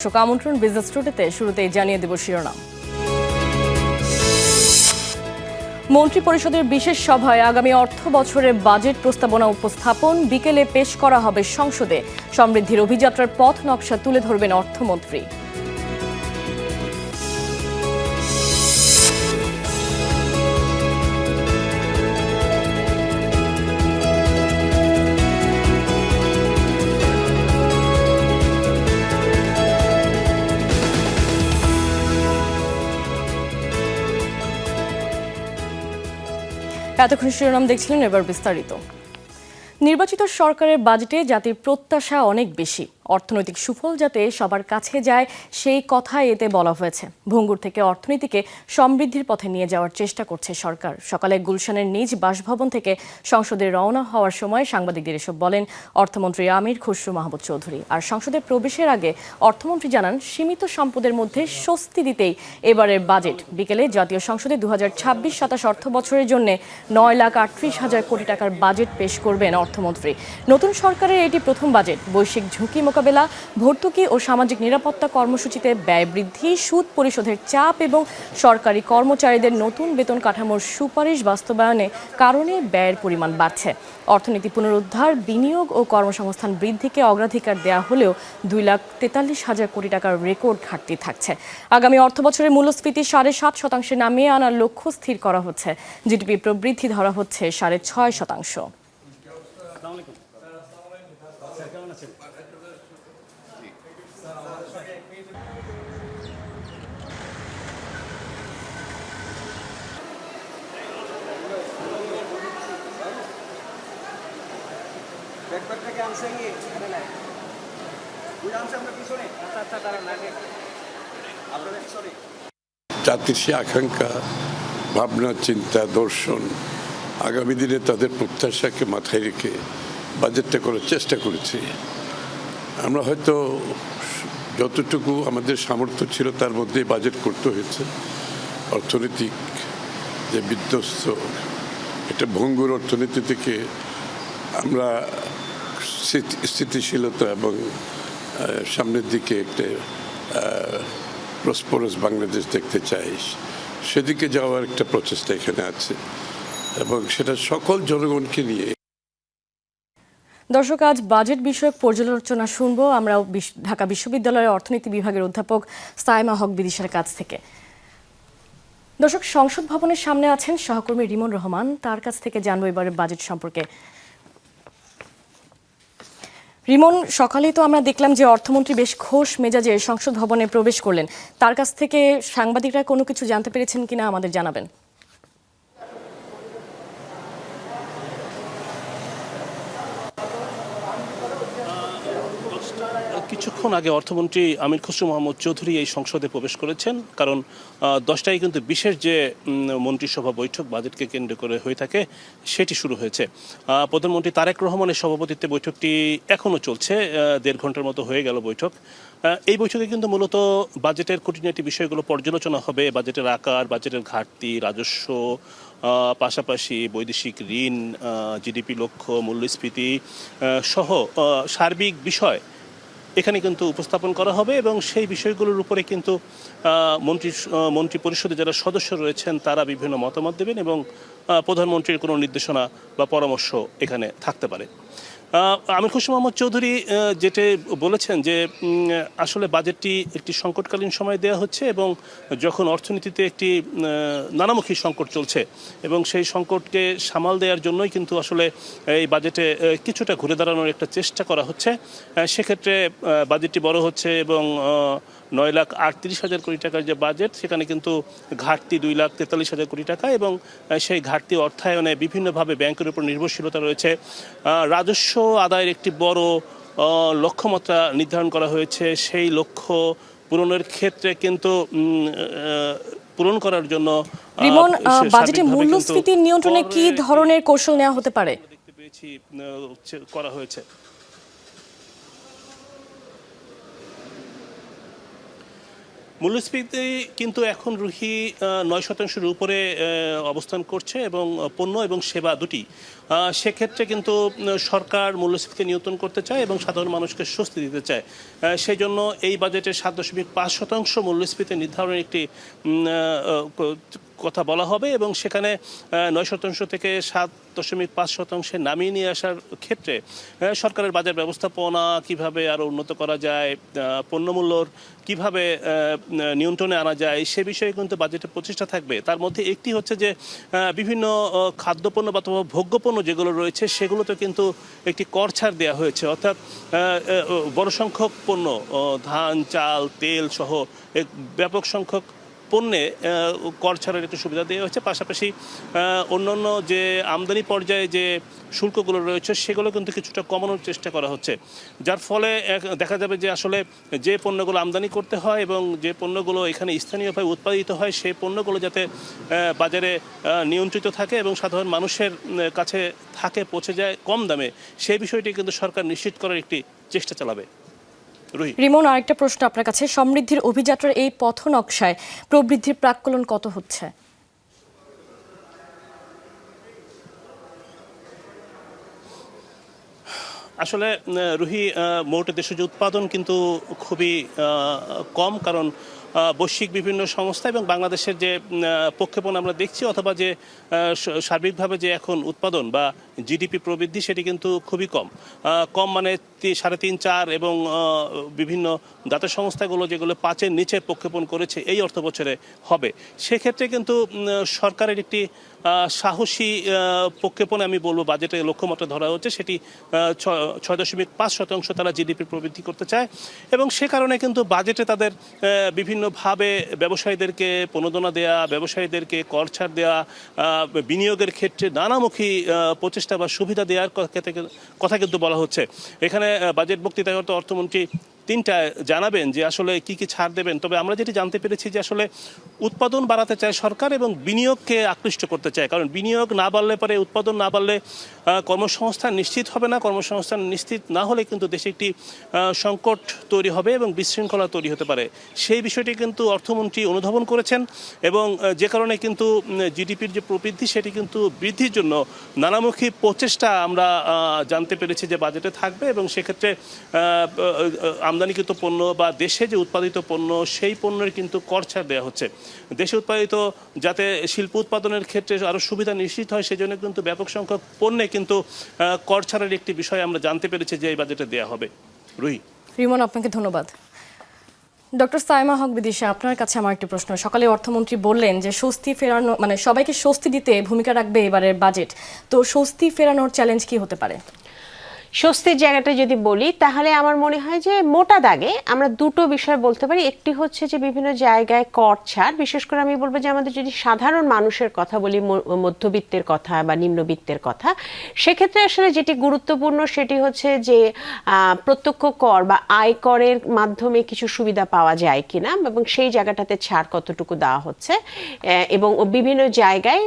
আমন্ত্রণ বিজনেস টুডেতে শুরুতেই জানিয়ে দেব শিরোনাম। মন্ত্রী পরিষদের বিশেষ সভায় আগামী অর্থ বছরের বাজেট প্রস্তাবনা উপস্থাপন, বিকেলে পেশ করা হবে সংসদে। সমৃদ্ধির অভিযাত্রার পথ নকশা তুলে ধরবেন অর্থমন্ত্রী। এতক্ষণ শিরোনাম দেখছিলেন, এবার বিস্তারিত। নির্বাচিত সরকারের বাজেটে জাতির প্রত্যাশা অনেক বেশি। অর্থনৈতিক সুফল যাতে সবার কাছে যায় সেই কথাই এতে বলা হয়েছে। ভঙ্গুর থেকে অর্থনীতিকে সমৃদ্ধির পথে নিয়ে যাওয়ার চেষ্টা করছে সরকার। সকালে গুলশানের নিজ বাসভবন থেকে সংসদে রওনা হওয়ার সময় সাংবাদিকদের এসব বলেন অর্থমন্ত্রী আমির খসরু মাহমুদ চৌধুরী। আর সংসদে প্রবেশের আগে অর্থমন্ত্রী জানান, সীমিত সম্পদের মধ্যে স্বস্তি দিতেই এবারের বাজেট। বিকেলে জাতীয় সংসদে 2026-27 অর্থ বছরের জন্য 9,38,000 কোটি টাকার বাজেট পেশ করবেন অর্থমন্ত্রী। নতুন সরকারের এটি প্রথম বাজেট। বৈশ্বিক ঝুঁকি মোকাবেলা, ভর্তুকি ও সামাজিক নিরাপত্তা কর্মসূচিতে ব্যয় বৃদ্ধি, সুদ পরিশোধের চাপ এবং সরকারি কর্মচারীদের নতুন বেতন কাঠামোর সুপারিশ বাস্তবায়নে কারণে ব্যয়ের পরিমাণ বাড়ছে। অর্থনীতি পুনরুদ্ধার, বিনিয়োগ ও কর্মসংস্থান বৃদ্ধিকে অগ্রাধিকার দেওয়া হলেও 2,43,000 কোটি টাকার রেকর্ড ঘাটতি থাকছে। আগামী অর্থবছরের মূল্যস্ফীতি 7.5% নামিয়ে আনার লক্ষ্য স্থির করা হচ্ছে। জিডিপি প্রবৃদ্ধি ধরা হচ্ছে 6.5%। জাতির সে আকাঙ্ক্ষা, ভাবনা, চিন্তা, দর্শন, আগামী দিনে তাদের প্রত্যাশাকে মাথায় রেখে বাজেটটা করার চেষ্টা করেছি। আমরা হয়তো যতটুকু আমাদের সামর্থ্য ছিল তার মধ্যে বাজেট করতে হয়েছে। অর্থনৈতিক যে বিধ্বস্ত একটা ভঙ্গুর অর্থনীতি থেকে আমরা স্থিতিশীলতা এবং সামনের দিকে একটা প্রসপরাস বাংলাদেশ দেখতে চাই, সেদিকে যাওয়ার একটা প্রচেষ্টা এখানে আছে এবং সেটা সকল জনগণকে নিয়ে। দর্শক, আজ বাজেট বিষয়ক পর্যালোচনা শুনবো আমরা ঢাকা বিশ্ববিদ্যালয়ের অর্থনীতি বিভাগের অধ্যাপক সাইমা হক বিদিশার কাছ থেকে। দর্শক, সংসদ ভবনের সামনে আছেন সহকর্মী রিমন রহমান, তার কাছ থেকে জানবো এবারে বাজেট সম্পর্কে। রিমন, সকালেই তো আমরা দেখলাম যে অর্থমন্ত্রী বেশ খোশ মেজাজে সংসদ ভবনে প্রবেশ করলেন। তার কাছ থেকে সাংবাদিকরা কোনো কিছু জানতে পেরেছেন কিনা আমাদের জানাবেন। কিছুক্ষণ আগে অর্থমন্ত্রী আমির খসরু মাহমুদ চৌধুরী এই সংসদে প্রবেশ করেছেন, কারণ 10টায় কিন্তু বিশেষ যে মন্ত্রিসভা বৈঠক বাজেটকে কেন্দ্র করে হয়ে থাকে সেটি শুরু হয়েছে। প্রধানমন্ত্রী তারেক রহমানের সভাপতিত্বে বৈঠকটি এখনও চলছে, 1.5 ঘন্টার মতো হয়ে গেল বৈঠক। এই বৈঠকে কিন্তু মূলত বাজেটের খুঁটিনাটি বিষয়গুলো পর্যালোচনা হবে। বাজেটের আকার, বাজেটের ঘাটতি, রাজস্ব, পাশাপাশি বৈদেশিক ঋণ, জিডিপি লক্ষ্য, মূল্যস্ফীতি সহ সার্বিক বিষয় এখানে কিন্তু উপস্থাপন করা হবে এবং সেই বিষয়গুলোর উপরে কিন্তু মন্ত্রী পরিষদে যারা সদস্য রয়েছেন তারা বিভিন্ন মতামত দেবেন এবং প্রধানমন্ত্রীর কোনো নির্দেশনা বা পরামর্শ এখানে থাকতে পারে। আমির খসরু মাহমুদ চৌধুরী যেটা বলেছেন যে আসলে বাজেটটি একটি সংকটকালীন সময় দেওয়া হচ্ছে এবং যখন অর্থনীতিতে একটি নানামুখী সংকট চলছে এবং সেই সংকটকে সামাল দেওয়ার জন্যই কিন্তু আসলে এই বাজেটে কিছুটা ঘুরে দাঁড়ানোর একটা চেষ্টা করা হচ্ছে। সেক্ষেত্রে বাজেটটি বড় হচ্ছে এবং 9,38,000 কোটি টাকার যে বাজেট, সেখানে কিন্তু ঘাটতি 2,43,000 কোটি টাকা এবং সেই ঘাটতি অর্থায়নে বিভিন্নভাবে ব্যাংকের উপর নির্ভরশীলতা রয়েছে। রাজস্ব আদায়ের একটি বড় লক্ষ্যমাত্রা নির্ধারণ করা হয়েছে। সেই লক্ষ্য পূরণের ক্ষেত্রে কিন্তু পূরণ করার জন্য রিমন, বাজেটে মূল্যস্ফীতি নিয়ন্ত্রণে কি ধরনের কৌশল নেওয়া হতে পারে দেখতে পেয়েছি করা হয়েছে। মূল্যস্ফীতি কিন্তু এখন রুহি 9%-এর উপরে অবস্থান করছে এবং পণ্য এবং সেবা দুটি সেক্ষেত্রে কিন্তু সরকার মূল্যস্ফীতি নিয়ন্ত্রণ করতে চায় এবং সাধারণ মানুষকে স্বস্তি দিতে চায়। সেই জন্য এই বাজেটে 7.5% মূল্যস্ফীতি নির্ধারণের একটি কথা বলা হবে এবং সেখানে 9% থেকে 7.5% নামিয়ে নিয়ে আসার ক্ষেত্রে সরকারের বাজার ব্যবস্থাপনা কিভাবে আরও উন্নত করা যায়, পণ্যমূল্যর কিভাবে নিয়ন্ত্রণে আনা যায় সে বিষয়ে কিন্তু বাজেটে প্রচেষ্টা থাকবে। তার মধ্যে একটি হচ্ছে যে বিভিন্ন খাদ্যপণ্য বা ভোগ্যপণ্য যেগুলো রয়েছে সেগুলোতে কিন্তু একটি কর ছাড় দেওয়া হয়েছে, অর্থাৎ বড় সংখ্যক পণ্য ধান, চাল, তেল সহ এক ব্যাপক সংখ্যক পণ্যে কর ছাড়ের একটু সুবিধা দেওয়া হয়েছে। পাশাপাশি অন্যান্য যে আমদানি পর্যায়ে যে শুল্কগুলো রয়েছে সেগুলো কিন্তু কিছুটা কমানোর চেষ্টা করা হচ্ছে, যার ফলে দেখা যাবে যে আসলে যে পণ্যগুলো আমদানি করতে হয় এবং যে পণ্যগুলো এখানে স্থানীয়ভাবে উৎপাদিত হয় সেই পণ্যগুলো যাতে বাজারে নিয়ন্ত্রিত থাকে এবং সাধারণ মানুষের কাছে থাকে, পৌঁছে যায় কম দামে, সেই বিষয়টি কিন্তু সরকার নিশ্চিত করার একটি চেষ্টা চালাবে। রিমন, আরেকটা প্রশ্ন আপনার কাছে, সমৃদ্ধির অভিযাত্রার এই পথ নকশায় প্রবৃদ্ধির প্রাক্কলন কত হচ্ছে? আসলে রুহি, মোট দেশজ উৎপাদন কিন্তু খুবই কম, কারণ বৈশ্বিক বিভিন্ন সংস্থা এবং বাংলাদেশের যে প্রক্ষেপণ আমরা দেখছি অথবা যে সার্বিকভাবে যে এখন উৎপাদন বা জিডিপি প্রবৃদ্ধি সেটি কিন্তু খুবই কম মানে 3.5, 4 এবং বিভিন্ন জাতীয় সংস্থাগুলো যেগুলো 5-এর নিচে প্রক্ষেপণ করেছে এই অর্থ বছরে হবে। সেক্ষেত্রে কিন্তু সরকারের একটি সাহসী প্রক্ষেপণে আমি বলবো বাজেটে লক্ষ্যমাত্রা ধরা হচ্ছে, সেটি 6.5% তারা জিডিপি প্রবৃদ্ধি করতে চায় এবং সে কারণে কিন্তু বাজেটে তাদের বিভিন্নভাবে ব্যবসায়ীদেরকে প্রণোদনা দেয়া, ব্যবসায়ীদেরকে কর ছাড় দেওয়া, বিনিয়োগের ক্ষেত্রে নানামুখী প্রচেষ্টা বা সুবিধা দেওয়ার কথা কিন্তু বলা হচ্ছে। এখানে বাজেট বক্তৃতায় হয়তো অর্থমন্ত্রী তিনটা জানাবেন যে আসলে কি কি ছাড় দেবেন, তবে আমরা যেটি জানতে পেরেছি যে আসলে উৎপাদন বাড়াতে চায় সরকার এবং বিনিয়োগকে আকৃষ্ট করতে চায়, কারণ বিনিয়োগ না বাড়লে পরে, উৎপাদন না বাড়লে কর্মসংস্থান নিশ্চিত হবে না, কর্মসংস্থান নিশ্চিত না হলে কিন্তু দেশে একটি সংকট তৈরি হবে এবং বিশৃঙ্খলা তৈরি হতে পারে। সেই বিষয়টি কিন্তু অর্থমন্ত্রী অনুধাবন করেছেন এবং যে কারণে কিন্তু জিডিপির যে প্রবৃদ্ধি সেটি কিন্তু বৃদ্ধির জন্য নানামুখী প্রচেষ্টা আমরা জানতে পেরেছি যে বাজেটে থাকবে এবং সেক্ষেত্রে আমদানিকৃত পণ্য বা দেশে যে উৎপাদিত পণ্য সেই পণ্যের কিন্তু কর ছাড় দেওয়া হচ্ছে। দেশে উৎপাদিত যাতে শিল্প উৎপাদনের ক্ষেত্রে আরও সুবিধা নিশ্চিত হয় সেজন্য কিন্তু ব্যাপক সংখ্যক পণ্যে কিন্তু কর ছাড়ের একটি বিষয় আমরা জানতে পেরেছি যে এই বাজেটে দেওয়া হবে। রিমন, আপনাকে ধন্যবাদ। ডক্টর সাইমা হক বিদিশা, আপনার কাছে আমার একটি প্রশ্ন। সকালে অর্থমন্ত্রী বললেন যে স্বস্তি ফেরানো, মানে সবাইকে স্বস্তি দিতে ভূমিকা রাখবে এবারের বাজেট, তো স্বস্তি ফেরানোর চ্যালেঞ্জ কি হতে পারে? স্বস্তির জায়গাটা যদি বলি তাহলে আমার মনে হয় যে মোটা দাগে আমরা দুটো বিষয় বলতে পারি। একটি হচ্ছে যে বিভিন্ন জায়গায় কর ছাড়, বিশেষ করে আমি বলবো যে আমাদের যদি সাধারণ মানুষের কথা বলি, মধ্যবিত্তের কথা বা নিম্নবিত্তের কথা, সেক্ষেত্রে আসলে যেটি গুরুত্বপূর্ণ সেটি হচ্ছে যে প্রত্যক্ষ কর বা আয় করের মাধ্যমে কিছু সুবিধা পাওয়া যায় কিনা এবং সেই জায়গাটাতে ছাড় কতটুকু দেওয়া হচ্ছে এবং বিভিন্ন জায়গায়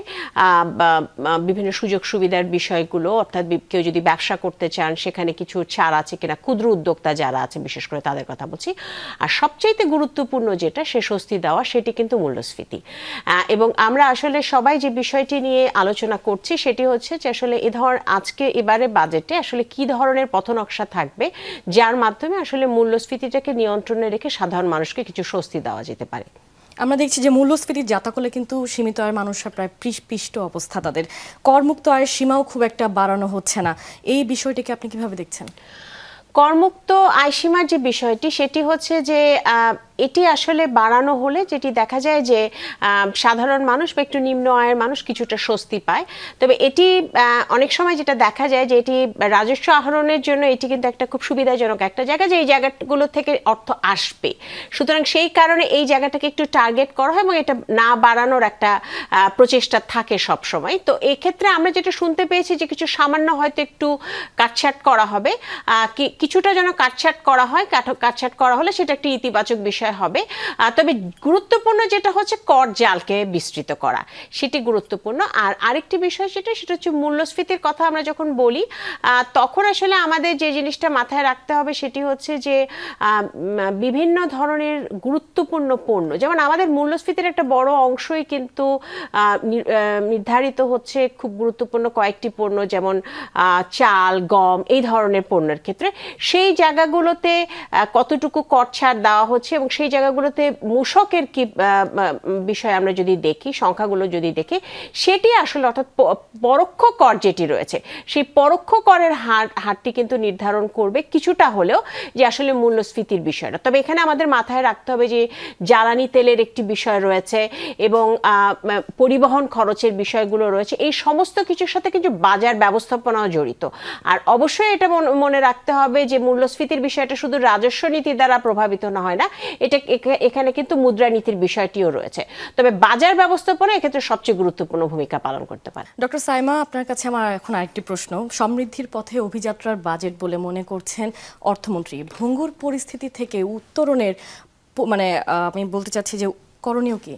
বিভিন্ন সুযোগ সুবিধার বিষয়গুলো, অর্থাৎ কেউ যদি ব্যবসা করতে চান সেখানে কিছু ছাড় আছে কিনা, ক্ষুদ্র উদ্যোক্তা যারা আছে বিশেষ করে তাদের কথা বলছি। আর সবচাইতে গুরুত্বপূর্ণ যেটা সে স্বস্তি দেওয়া, সেটি কিন্তু মূল্যস্ফীতি। এবং আমরা আসলে সবাই যে বিষয়টি নিয়ে আলোচনা করছি সেটি হচ্ছে যে আসলে আজকে এবারে বাজেটে আসলে কি ধরনের পথনকশা থাকবে যার মাধ্যমে আসলে মূল্যস্ফীতিটাকে নিয়ন্ত্রণে রেখে সাধারণ মানুষকে কিছু স্বস্তি দেওয়া যেতে পারে। আমরা দেখছি যে মূল্যস্ফীতির জাতাকলে কিন্তু সীমিত আয়ের মানুষরা প্রায় পিষ্ট অবস্থা, তাদের করমুক্ত আয়ের সীমাও খুব একটা বাড়ানো হচ্ছে না। এই বিষয়টিকে আপনি কিভাবে দেখছেন? করমুক্ত আয়সীমার যে বিষয়টি সেটি হচ্ছে যে এটি আসলে বাড়ানো হলে যেটি দেখা যায় যে সাধারণ মানুষ বা একটু নিম্ন আয়ের মানুষ কিছুটা স্বস্তি পায়। তবে এটি অনেক সময় যেটা দেখা যায় যে এটি রাজস্ব আহরণের জন্য এটি কিন্তু একটা খুব সুবিধাজনক একটা জায়গা, যে এই জায়গাগুলো থেকে অর্থ আসবে, সুতরাং সেই কারণে এই জায়গাটাকে একটু টার্গেট করা হয় এবং এটা না বাড়ানোর একটা প্রচেষ্টা থাকে সব সময়। তো এই ক্ষেত্রে আমরা যেটা শুনতে পেয়েছি যে কিছু সামান্য হয়তো একটু কাটছাট করা হবে, কিছুটা যেন কাটছাট করা হয়, কাটছাট করা হলে সেটা একটি ইতিবাচক বিষয় বিষয় হবে। তবে গুরুত্বপূর্ণ যেটা হচ্ছে কর জালকে বিস্তৃত করা, সেটি গুরুত্বপূর্ণ। আর আরেকটি বিষয় সেটা হচ্ছে মূল্যস্ফীতির কথা আমরা যখন বলি তখন আসলে আমাদের যে জিনিসটা মাথায় রাখতে হবে সেটি হচ্ছে যে বিভিন্ন ধরনের গুরুত্বপূর্ণ পণ্য, যেমন আমাদের মূল্যস্ফীতির একটা বড় অংশই কিন্তু নির্ধারিত হচ্ছে খুব গুরুত্বপূর্ণ কয়েকটি পণ্য, যেমন চাল, গম, এই ধরনের পণ্যের ক্ষেত্রে সেই জায়গাগুলোতে কতটুকু কর ছাড় দেওয়া হচ্ছে এবং সেই জায়গাগুলোতে মূসকের কি বিষয় আমরা যদি দেখি, সংখ্যাগুলো যদি দেখি, সেটি আসলে অর্থাৎ পরোক্ষ কর যেটি রয়েছে সেই পরোক্ষ করের হারটি কিন্তু নির্ধারণ করবে কিছুটা হলেও যে আসলে মূল্যস্ফীতির বিষয়টা। তবে এখানে আমাদের মাথায় রাখতে হবে যে জ্বালানি তেলের একটি বিষয় রয়েছে এবং পরিবহন খরচের বিষয়গুলো রয়েছে, এই সমস্ত কিছুর সাথে কিন্তু বাজার ব্যবস্থাপনাও জড়িত। আর অবশ্যই এটা মনে রাখতে হবে যে মূল্যস্ফীতির বিষয়টা শুধু রাজস্ব নীতি দ্বারা প্রভাবিত না হয় না, এটা এখানে কিন্তু মুদ্রানীতির বিষয়টিও রয়েছে। তবে বাজার ব্যবস্থাপনা এক্ষেত্রে সবচেয়ে গুরুত্বপূর্ণ ভূমিকা পালন করতে পারে। ডক্টর সাইমা, আপনার কাছে আমার এখন আরেকটি প্রশ্ন। সমৃদ্ধির পথে অভিযাত্রার বাজেট বলে মনে করছেন অর্থমন্ত্রী। ভঙ্গুর পরিস্থিতি থেকে উত্তরণের মানে আমি বলতে চাচ্ছি যে করণীয় কি?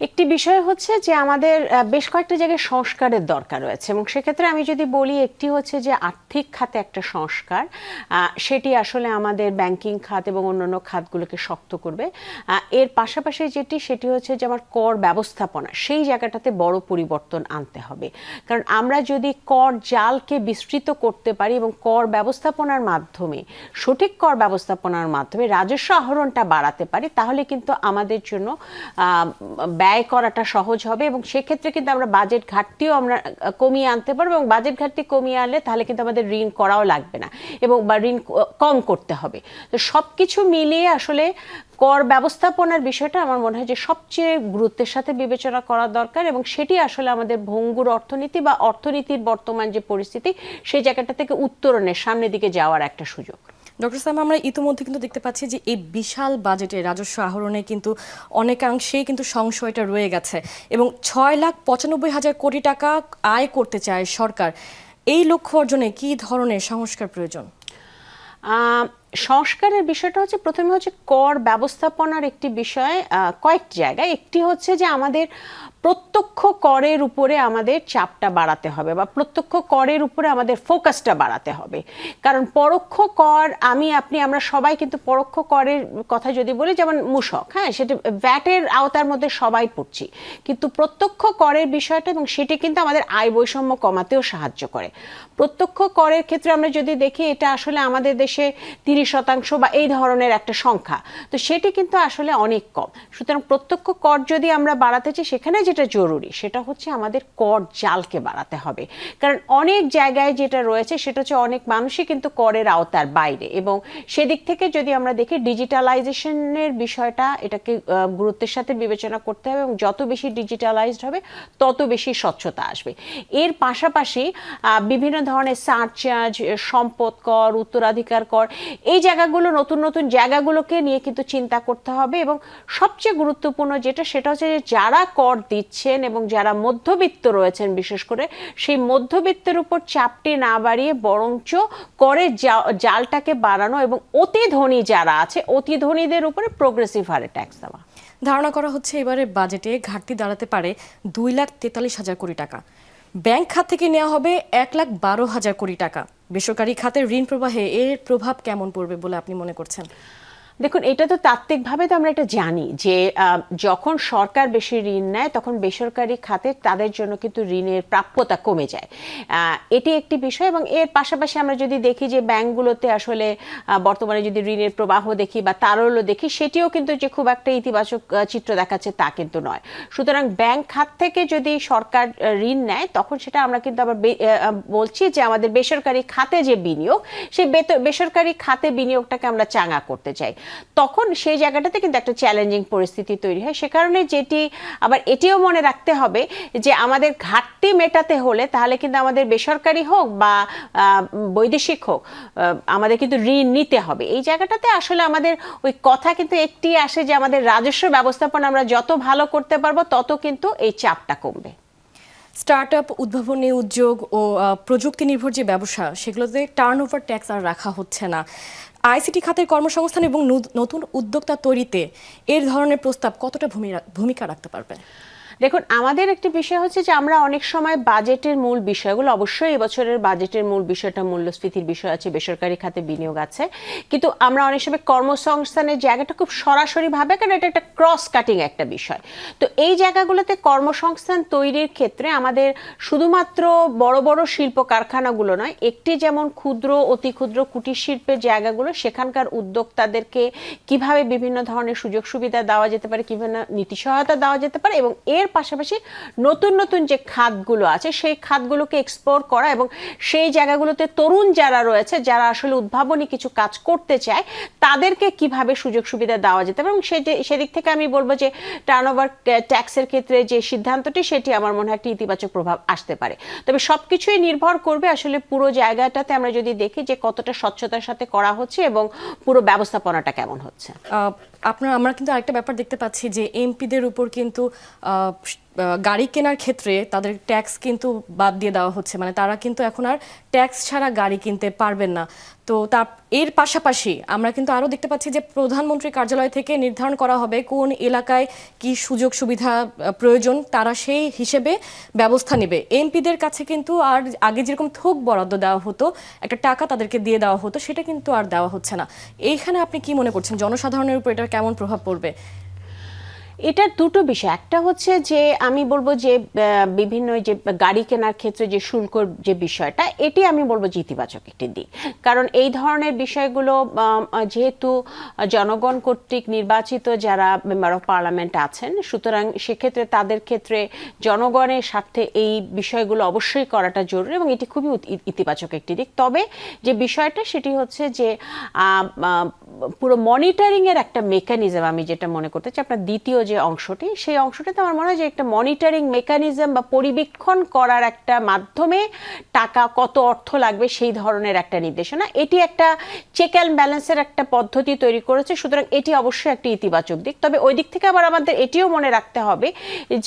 একটি বিষয় হচ্ছে যে আমাদের বেশ কয়েকটা জায়গায় সংস্কারের দরকার রয়েছে এবং সেক্ষেত্রে আমি যদি বলি, একটি হচ্ছে যে আর্থিক খাতে একটা সংস্কার, সেটি আসলে আমাদের ব্যাংকিং খাত এবং অন্যান্য খাতগুলোকে শক্ত করবে। এর পাশাপাশি সেটি হচ্ছে যে আমার কর ব্যবস্থাপনা, সেই জায়গাটাতে বড় পরিবর্তন আনতে হবে। কারণ আমরা যদি কর জালকে বিস্তৃত করতে পারি এবং কর ব্যবস্থাপনার মাধ্যমে, সঠিক কর ব্যবস্থাপনার মাধ্যমে রাজস্ব আহরণটা বাড়াতে পারি, তাহলে কিন্তু আমাদের জন্য ব্যয় করাটা সহজ হবে এবং সেক্ষেত্রে কিন্তু আমরা বাজেট ঘাটতিও আমরা কমিয়ে আনতে পারবো এবং বাজেট ঘাটতি কমিয়ে আনলে তাহলে কিন্তু আমাদের ঋণ করাও লাগবে না এবং বা ঋণ কম করতে হবে। তো সব কিছু মিলিয়ে আসলে কর ব্যবস্থাপনার বিষয়টা আমার মনে হয় যে সবচেয়ে গুরুত্বের সাথে বিবেচনা করা দরকার এবং সেটি আসলে আমাদের ভঙ্গুর অর্থনীতি বা অর্থনীতির বর্তমান যে পরিস্থিতি, সেই জায়গাটা থেকে উত্তরণের সামনের দিকে যাওয়ার একটা সুযোগ। ডক্টর সাইমা, আমরা ইতিমধ্যে কিন্তু দেখতে পাচ্ছি যে এই বিশাল বাজেটে রাজস্ব আহরণে কিন্তু অনেকাংশেই কিন্তু সংশয়টা রয়ে গেছে এবং 6,95,000 কোটি টাকা আয় করতে চায় সরকার। এই লক্ষ্য অর্জনে কি ধরনের সংস্কার প্রয়োজন? সংস্কারের বিষয়টা হচ্ছে, প্রথমে হচ্ছে কর ব্যবস্থাপনার একটি বিষয় কয়েকটি জায়গায়। একটি হচ্ছে যে আমাদের প্রত্যক্ষ করের উপরে আমাদের চাপটা বাড়াতে হবে বা প্রত্যক্ষ করের উপরে আমাদের ফোকাসটা বাড়াতে হবে। কারণ পরোক্ষ কর আমরা সবাই কিন্তু পরোক্ষ করের কথা যদি বলি, যেমন মূসক, হ্যাঁ, সেটা ভ্যাটের আওতার মধ্যে সবাই পড়ছি, কিন্তু প্রত্যক্ষ করের বিষয়টা এবং সেটি কিন্তু আমাদের আয় বৈষম্য কমাতেও সাহায্য করে। প্রত্যক্ষ করের ক্ষেত্রে আমরা যদি দেখি, এটা আসলে আমাদের দেশে 30% বা এই ধরনের একটা সংখ্যা, তো সেটি কিন্তু আসলে অনেক কম। সুতরাং প্রত্যক্ষ কর যদি আমরা বাড়াতে চাই, সেখানে যেটা জরুরি সেটা হচ্ছে আমাদের কর জালকে বাড়াতে হবে। কারণ অনেক জায়গায় যেটা রয়েছে সেটা হচ্ছে অনেক মানুষই কিন্তু করের আওতার বাইরে এবং সেদিক থেকে যদি আমরা দেখি ডিজিটালাইজেশনের বিষয়টা, এটাকে গুরুত্বের সাথে বিবেচনা করতে হবে এবং যত বেশি ডিজিটালাইজড হবে তত বেশি স্বচ্ছতা আসবে। এর পাশাপাশি বিভিন্ন ধরনের সারচার্জ, সম্পদ কর, উত্তরাধিকার কর, এই জায়গাগুলো, নতুন নতুন জায়গাগুলোকে নিয়ে কিন্তু চিন্তা করতে হবে এবং সবচেয়ে গুরুত্বপূর্ণ সেটা হচ্ছে যে যারা কর দিচ্ছেন এবং যারা মধ্যবিত্ত রয়েছেন, বিশেষ করে সেই মধ্যবিত্তের উপর চাপটি না বাড়িয়ে বরঞ্চ করের জালটাকে বাড়ানো এবং অতি ধনী যারা আছে, অতি ধনীদের উপরে প্রোগ্রেসিভ হারে ট্যাক্স দেওয়া। ধারণা করা হচ্ছে এবারে বাজেটে ঘাটতি দাঁড়াতে পারে 2,43,000 কোটি টাকা। ব্যাংক খাত থেকে নেওয়া হবে 1,12,000 কোটি টাকা। বেসরকারি খাতের ঋণ প্রবাহে এর প্রভাব কেমন পড়বে বলে আপনি মনে করছেন? দেখুন, এটা তো তাত্ত্বিকভাবে তো আমরা এটা জানি যে যখন সরকার বেশি ঋণ নেয় তখন বেসরকারি খাতে তাদের জন্য কিন্তু ঋণের প্রাপ্যতা কমে যায়, এটি একটি বিষয়। এবং এর পাশাপাশি আমরা যদি দেখি যে ব্যাংকগুলোতে আসলে বর্তমানে যদি ঋণের প্রবাহ দেখি বা তারল্য দেখি, সেটিও কিন্তু যে খুব একটা ইতিবাচক চিত্র দেখাচ্ছে তা কিন্তু নয়। সুতরাং ব্যাংক খাত থেকে যদি সরকার ঋণ নেয় তখন সেটা আমরা কিন্তু আবার বলছি যে আমাদের বেসরকারি খাতে যে বিনিয়োগ, সেই বেসরকারি খাতে বিনিয়োগটাকে আমরা চাঙা করতে চাই, তখন সেই জায়গাটাতে কিন্তু একটা চ্যালেঞ্জিং পরিস্থিতি তৈরি হয়। সে কারণে আবার এটিও মনে রাখতে হবে যে আমাদের ঘাটতি মেটাতে হলে তাহলে কিন্তু আমাদের বেসরকারি হোক বা বৈদেশিক হোক, আমাদের কিন্তু ঋণ নিতে হবে। এই জায়গাটাতে আসলে আমাদের ওই কথা কিন্তু একটি আসে যে আমাদের রাজস্ব ব্যবস্থাপনা আমরা যত ভালো করতে পারবো তত কিন্তু এই চাপটা কমবে। স্টার্টআপ, উদ্ভাবনী উদ্যোগ ও প্রযুক্তি নির্ভর যে ব্যবসা, সেগুলোতে টার্নওভার ট্যাক্স আর রাখা হচ্ছে না। আইসিটি খাতের কর্মসংস্থান এবং নতুন উদ্যোক্তা তৈরিতে এর ধরনের প্রস্তাব কতটা ভূমিকা রাখতে পারবে? দেখুন, আমাদের একটি বিষয় হচ্ছে যে আমরা অনেক সময় বাজেটের মূল বিষয়গুলো, অবশ্যই এবছরের বাজেটের মূল বিষয়টা মূল্যস্ফীতির বিষয় আছে, বেসরকারি খাতে বিনিয়োগ আছে, কিন্তু আমরা অনেক সময় কর্মসংস্থানের জায়গাটা খুব সরাসরি ভাবে, কারণ এটা একটা ক্রস কাটিং একটা বিষয়। তো এই জায়গাগুলোতে কর্মসংস্থান তৈরির ক্ষেত্রে আমাদের শুধুমাত্র বড় বড় শিল্প কারখানাগুলো নয়, একটি যেমন ক্ষুদ্র অতি ক্ষুদ্র কুটির শিল্পের জায়গাগুলো, সেখানকার উদ্যোক্তাদেরকে কিভাবে বিভিন্ন ধরনের সুযোগ সুবিধা দেওয়া যেতে পারে, কিভাবে নীতি সহায়তা দেওয়া যেতে পারে, এবং এর পাশাপাশি নতুন নতুন যে খাতগুলো আছে সেই খাতগুলোকে এক্সপ্লোর করা, এবং সেই জায়গাগুলোতে তরুণ যারা রয়েছে, যারা আসলে উদ্ভাবনী কিছু কাজ করতে চায়, তাদেরকে কিভাবে সুযোগ সুবিধা দেওয়া যেতে পারে। এবং সেদিক থেকে আমি বলবো যে টার্নওভার ট্যাক্সের ক্ষেত্রে যে সিদ্ধান্তটি, সেটি আমার মনে হয় একটি ইতিবাচক প্রভাব আসতে পারে। তবে সবকিছুই নির্ভর করবে আসলে পুরো জায়গাটাতে আমরা যদি দেখি যে কতটা স্বচ্ছতার সাথে করা হচ্ছে এবং পুরো ব্যবস্থাপনাটা কেমন হচ্ছে। আমরা কিন্তু আরেকটা ব্যাপার দেখতে পাচ্ছি যে এমপিদের উপর কিন্তু গাড়ি কেনার ক্ষেত্রে তাদের ট্যাক্স কিন্তু বাদ দিয়ে দেওয়া হচ্ছে, মানে তারা কিন্তু এখন আর ট্যাক্স ছাড়া গাড়ি কিনতে পারবেন না। তো এর পাশাপাশি আমরা কিন্তু আরও দেখতে পাচ্ছি যে প্রধানমন্ত্রীর কার্যালয় থেকে নির্ধারণ করা হবে কোন এলাকায় কি সুযোগ সুবিধা প্রয়োজন, তারা সেই হিসেবে ব্যবস্থা নেবে। এমপিদের কাছে কিন্তু আর আগে যেরকম থোক বরাদ্দ দেওয়া হতো, একটা টাকা তাদেরকে দিয়ে দেওয়া হতো, সেটা কিন্তু আর দেওয়া হচ্ছে না। এইখানে আপনি কি মনে করছেন জনসাধারণের উপর এটা কেমন প্রভাব পড়বে? এটার দুটো বিষয়, একটা হচ্ছে যে আমি বলবো যে বিভিন্ন যে গাড়ি কেনার ক্ষেত্রে যে শুল্কর যে বিষয়টা, এটি আমি বলবো যে ইতিবাচক একটি দিক। কারণ এই ধরনের বিষয়গুলো যেহেতু জনগণ কর্তৃক নির্বাচিত যারা মেম্বার অফ পার্লামেন্ট আছেন, সুতরাং সেক্ষেত্রে তাদের ক্ষেত্রে জনগণের স্বার্থে এই বিষয়গুলো অবশ্যই করাটা জরুরি, এবং এটি খুবই ইতিবাচক একটি দিক। তবে যে বিষয়টা সেটি হচ্ছে যে পুরো মনিটরিং এর একটা মেকানিজম আমি যেটা মনে করতে চাই, আপনার দ্বিতীয় যে অংশটি, সেই অংশটাতে আমার মনে হয় যে একটা মনিটরিং মেকানিজম বা পরিবীক্ষণ করার একটা মাধ্যমে টাকা কত অর্থ লাগবে সেই ধরনের একটা নির্দেশনা, এটি একটা চেক অ্যান্ড ব্যালেন্সের একটা পদ্ধতি তৈরি করেছে। সুতরাং এটি অবশ্যই একটি ইতিবাচক দিক। তবে ওই দিক থেকে আবার আমাদের এটিও মনে রাখতে হবে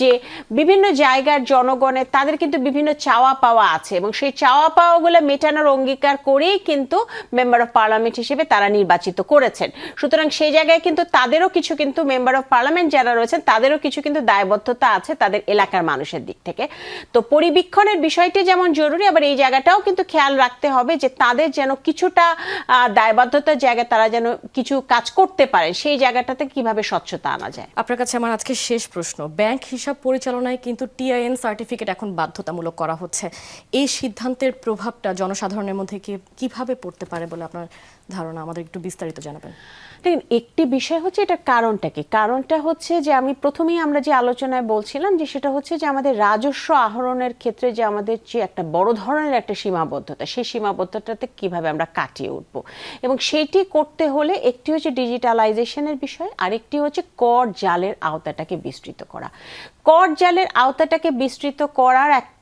যে বিভিন্ন জায়গার জনগণের তাদের কিন্তু বিভিন্ন চাওয়া পাওয়া আছে, এবং সেই চাওয়া পাওয়াগুলো মেটানোর অঙ্গীকার করেই কিন্তু মেম্বার অফ পার্লামেন্ট হিসেবে তারা নির্বাচিত করেছেন। সুতরাং সেই জায়গায় কিন্তু তাদেরও কিছু কিন্তু মেম্বার অফ পার্লামেন্ট যারা রয়েছেন তাদেরও কিছু কিন্তু দায়বদ্ধতা আছে তাদের এলাকার মানুষের দিক থেকে। তো পরিবীক্ষণের বিষয়টি যেমন জরুরি, আবার এই জায়গাটাও কিন্তু খেয়াল রাখতে হবে যে তাদের যেন কিছুটা দায়বদ্ধতার জায়গায় তারা যেন কিছু কাজ করতে পারে, সেই জায়গাটাতে কিভাবে স্বচ্ছতা আনা যায়। আপনার কাছে আমার আজকে শেষ প্রশ্ন, ব্যাংক হিসাব পরিচালনায় কিন্তু টিআইএন সার্টিফিকেট এখন বাধ্যতামূলক করা হচ্ছে, এই সিদ্ধান্তের প্রভাবটা জনসাধারণের মধ্যে কিভাবে পড়তে পারে বলে আপনার ধারণা? আমাদের একটু বিস্তারিত জানাবেন। দেখুন, একটি বিষয় হচ্ছে এটা কারণটা কি, কারণটা হচ্ছে যে আমি প্রথমেই আমরা যে আলোচনায় বলছিলাম যে সেটা হচ্ছে যে আমাদের রাজস্ব আহরণের ক্ষেত্রে যে আমাদের যে একটা বড় ধরনের একটা সীমাবদ্ধতা, সেই সীমাবদ্ধতাতে কিভাবে আমরা কাটিয়ে উঠবো, এবং সেটি করতে হলে একটি হচ্ছে ডিজিটালাইজেশনের বিষয়, আরেকটি হচ্ছে কর জালের আওতাটাকে বিস্তৃত করা। কর জালের আওতাটাকে বিস্তৃত করার একটা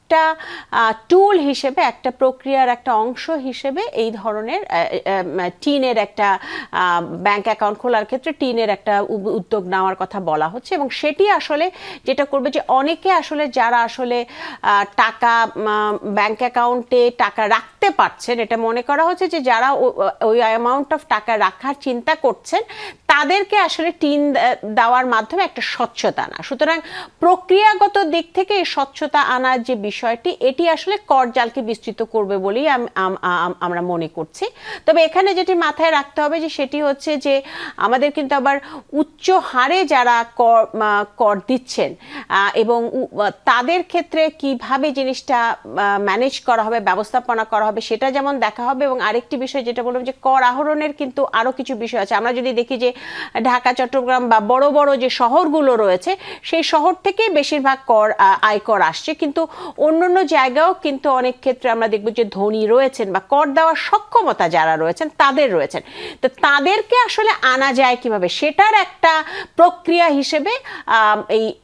টুল হিসেবে, একটা প্রক্রিয়ার একটা অংশ হিসেবে এই ধরনের টিনের একটা ব্যাংক অ্যাকাউন্ট খোলার ক্ষেত্রে টিনের একটা উদ্যোগ নেওয়ার কথা বলা হচ্ছে, এবং সেটি আসলে যেটা করবে যে অনেকে আসলে যারা আসলে টাকা ব্যাংক অ্যাকাউন্টে টাকা রাখতে পারছেন, এটা মনে করা হচ্ছে যে যারা ওই অ্যামাউন্ট অফ টাকা রাখার চিন্তা করছেন তাদেরকে আসলে টিন দেওয়ার মাধ্যমে একটা স্বচ্ছতা আনা। সুতরাং প্রক্রিয়াগত দিক থেকে এই স্বচ্ছতা আনার যে বিষয়টি, এটি আসলে কর জালকে বিস্তৃত করবে বলেই আমরা মনে করছি। তবে এখানে যেটি মাথায় রাখতে হবে যে সেটি হচ্ছে যে আমাদের কিন্তু আবার উচ্চ হারে যারা কর দিচ্ছেন এবং তাদের ক্ষেত্রে কিভাবে জিনিসটা ম্যানেজ করা হবে, ব্যবস্থাপনা করা হবে, সেটা যেমন দেখা হবে। এবং আরেকটি বিষয় যেটা বললাম যে কর আহরণের কিন্তু আরো কিছু বিষয় আছে। আমরা যদি দেখি যে ঢাকা, চট্টগ্রাম বা বড় বড় যে শহরগুলো রয়েছে, সেই শহর থেকেই বেশিরভাগ আয়কর আসছে, কিন্তু অন্যান্য জায়গাও কিন্তু অনেক ক্ষেত্রে আমরা দেখব যে ধনী রয়েছেন বা কর দেওয়ার সক্ষমতা যারা রয়েছেন তাদের রয়েছেন। তো তাদেরকে আসলে আনা যায় কিভাবে, সেটার একটা প্রক্রিয়া হিসেবে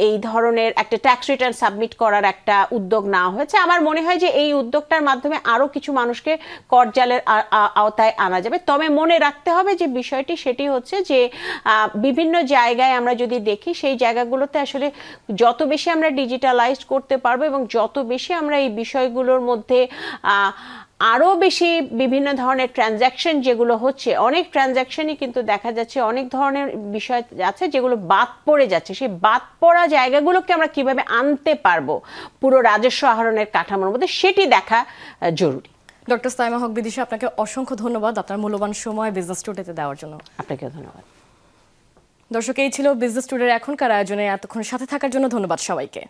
এই ধরনের একটা ট্যাক্স রিটার্ন সাবমিট করার একটা উদ্যোগ নেওয়া হয়েছে। আমার মনে হয় যে এই উদ্যোগটার মাধ্যমে আরো কিছু মানুষকে কর জালের আওতায় আনা যাবে। তবে মনে রাখতে হবে যে বিষয়টি সেটি হচ্ছে যে বিভিন্ন জায়গায় আমরা যদি দেখি, সেই জায়গাগুলোতে আসলে যত বেশি আমরা ডিজিটালাইজড করতে পারবো এবং যত বেশি আমরা এই বিষয়গুলোর মধ্যে আরও বেশি বিভিন্ন ধরনের ট্রানজ্যাকশন যেগুলো হচ্ছে, অনেক ট্রানজ্যাকশনই কিন্তু দেখা যাচ্ছে অনেক ধরনের বিষয় আছে যেগুলো বাদ পড়ে যাচ্ছে। সেই বাদ পড়া জায়গাগুলোকে আমরা কিভাবে আনতে পারবো পুরো রাজস্ব আহরণের কাঠামোর মধ্যে, সেটি দেখা জরুরি। ডক্টর সাইমা হক বিদিশা, আপনাকে অসংখ্য ধন্যবাদ আপনার মূল্যবান সময় বিজনেস টুডেতে দেওয়ার জন্য। আপনাকেও ধন্যবাদ। দর্শক, এই ছিল বিজনেস টুডের এখনকার আয়োজনে। এতক্ষণ সাথে থাকার জন্য ধন্যবাদ সবাইকে।